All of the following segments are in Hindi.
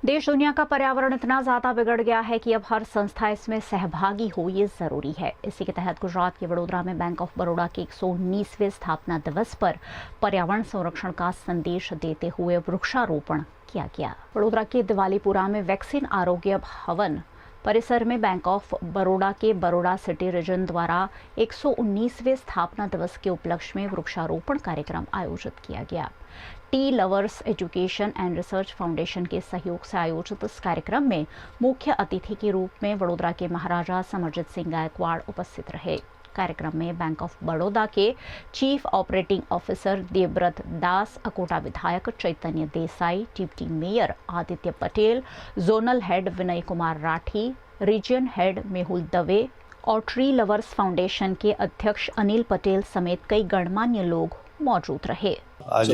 देश दुनिया का पर्यावरण इतना ज़्यादा बिगड़ गया है कि अब हर संस्था इसमें सहभागी हो, ये ज़रूरी है। इसी के तहत गुजरात के वडोदरा में बैंक ऑफ बड़ौदा के 119वें स्थापना दिवस पर पर्यावरण संरक्षण का संदेश देते हुए वृक्षारोपण किया गया। वडोदरा के दिवालीपुरा में वैक्सीन आरोग्य भवन परिसर में बैंक ऑफ बड़ौदा के बड़ौदा सिटी रीजन द्वारा 119वें स्थापना दिवस के उपलक्ष्य में वृक्षारोपण कार्यक्रम आयोजित किया गया। T lovers education and research foundation के सहयोग से आयोजित इस कार्यक्रम में मुख्य अतिथि के रूप में वडोदरा के महाराजा समरजीत सिंह गायकवाड़ उपस्थित रहे। कार्यक्रम में बैंक ऑफ बड़ौदा के chief operating officer Devvrat Das, Akota विधायक Chaitanya Desai, deputy mayor Aditya Patel, zonal head Vinay Kumar Rathi, region head Mehul Dave और ट्री लवर्स फाउंडेशन के अध्यक्ष अनिल पटेल समेत कई गणमान्य लोग मौजूद रहे। आज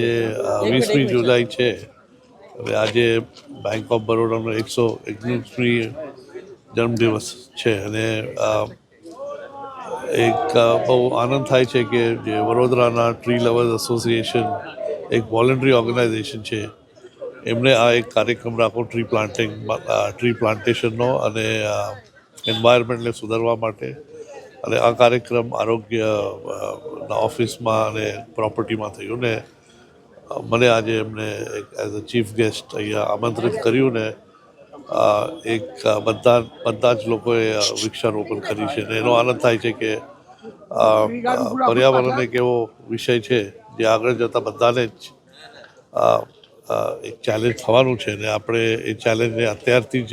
20મી જુલાઈ છે। હવે આજે બેંક ઓફ બરોડાનો 119મી જન્મદિવસ છે અને એક બહુ આનંદ થાય છે કે જે વડોદરાના ટ્રી લવર્સ એસોસિએશન એક વોલન્ટરી ઓર્ગેનાઇઝેશન છે, એમણે આ એક કાર્યક્રમ રાખો ટ્રી પ્લાન્ટેશનનો અને એન્વાયરમેન્ટને સુધારવા માટે। અને આ કાર્યક્રમ આરોગ્ય ઓફિસમાં અને પ્રોપર્ટીમાં થયું ને મને આજે એમને એઝ અ ચીફ ગેસ્ટ અહીંયા આમંત્રિત કર્યું ને એક બધા જ લોકોએ વૃક્ષારોપણ કરી છે ને એનો આનંદ થાય છે કે પર્યાવરણ એક એવો વિષય છે જે આગળ જતાં બધાને જ એક ચેલેન્જ થવાનું છે ને આપણે એ ચેલેન્જને અત્યારથી જ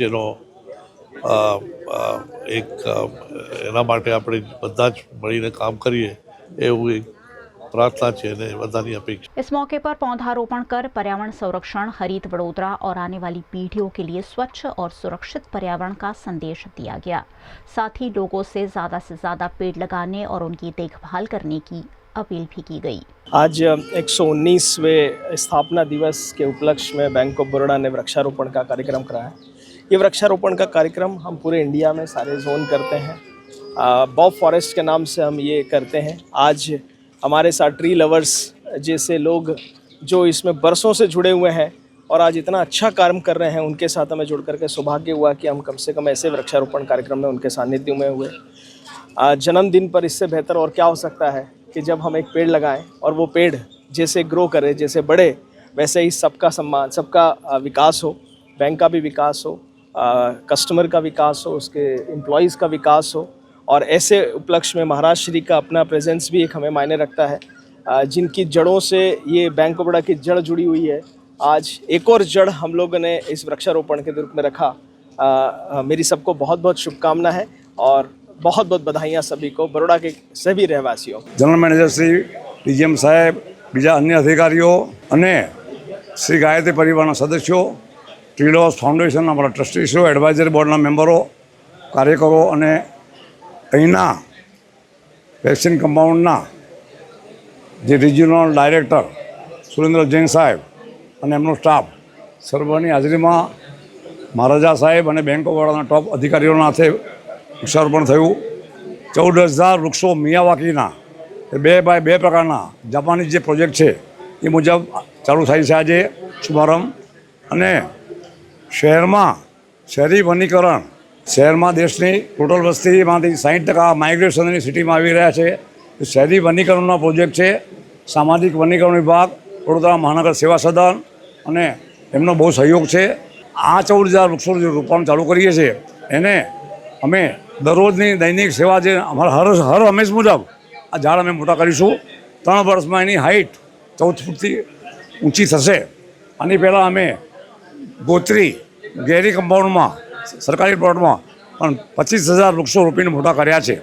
એના માટે આપણે બધા જ મળીને કામ કરીએ એવું એક प्रार्थना है बधानी अपेक्षा। इस मौके पर पौधारोपण कर पर्यावरण संरक्षण, हरित वडोदरा और आने वाली पीढ़ियों के लिए स्वच्छ और सुरक्षित पर्यावरण का संदेश दिया गया। साथ ही लोगों से ज्यादा पेड़ लगाने और उनकी देखभाल करने की अपील भी की गई। आज 119वें स्थापना दिवस के उपलक्ष्य में बैंक ऑफ बड़ौदा ने वृक्षारोपण का कार्यक्रम कराया। ये वृक्षारोपण का कार्यक्रम हम पूरे इंडिया में सारे जोन करते हैं। बॉब फॉरेस्ट के नाम से हम ये करते हैं। आज हमारे साथ ट्री लवर्स जैसे लोग जो इसमें बरसों से जुड़े हुए हैं और आज इतना अच्छा कार्य कर रहे हैं, उनके साथ हमें जुड़ करके सौभाग्य हुआ कि हम कम से कम ऐसे वृक्षारोपण कार्यक्रम में उनके सानिध्य में हुए। जन्मदिन पर इससे बेहतर और क्या हो सकता है कि जब हम एक पेड़ लगाएं और वो पेड़ जैसे ग्रो करे, जैसे बढ़े, वैसे ही सबका सम्मान, सबका विकास हो, बैंक का भी विकास हो, कस्टमर का विकास हो, उसके एम्प्लॉयज़ का विकास हो। और ऐसे उपलक्ष्य में महाराज श्री का अपना प्रेजेंस भी एक हमें मायने रखता है। जिनकी जड़ों से ये बैंक ऑफ बड़ौदा की जड़ जुड़ी हुई है, आज एक और जड़ हम लोगों ने इस वृक्षारोपण के रूप में रखा। मेरी सबको बहुत बहुत शुभकामना है और बहुत बहुत बधाइयाँ सभी को, बड़ौदा के सभी रहवासियों। जनरल मैनेजर श्री डीजीएम साहेब, बीजा अन्य अधिकारीओ अने श्री गायत्री परिवारना सदस्यों, ट्री लवर्स फाउंडेशन अमरा ट्रस्टीश्रीओ, एडवाइजरी बोर्डना मेम्बरो, कार्यकरो अने अहींना वेक्सिन कंपाउंडना जे रिजनल डायरेक्टर सुरेन्द्र जैन साहेब अने एमनो स्टाफ सर्वनी हाजरीमां महाराजा साहेब अने बैंक ऑफ बड़ौदाना टॉप अधिकारीओना हाथे वृक्षारोपण थयुं। 14,000 वृक्षो मियावाकीना 2x2 प्रकारना जापानी जे प्रोजेक्ट छे ए मुजब चालू थाय छे आजे शुभारंभ। अने शहेरमां शहरी वनीकरण, शहर में देश की टोटल वस्ती में 60% माइग्रेशन सिटी में आई रहा है। शहरी वनीकरण प्रोजेक्ट है। सामाजिक वनीकरण विभाग, वडोदरा महानगर सेवा सदन और एमनो बहुत सहयोग है। आ 14,000 वृक्षों जो रोपण चालू करीए छे एने अमे दररोजनी दैनिक सेवा जे अमरा हर हमेश मुजब आ झाड़ अमे मोटा करीशुं। 3 वर्ष में एनी हाइट 14 फूटथी ऊँची थशे। आनी पहला अमे गोत्री गेरी कंपाउंड में सरकारी प्लॉट में 25,000 वृक्षो रोपीने मोटा कर्या छे।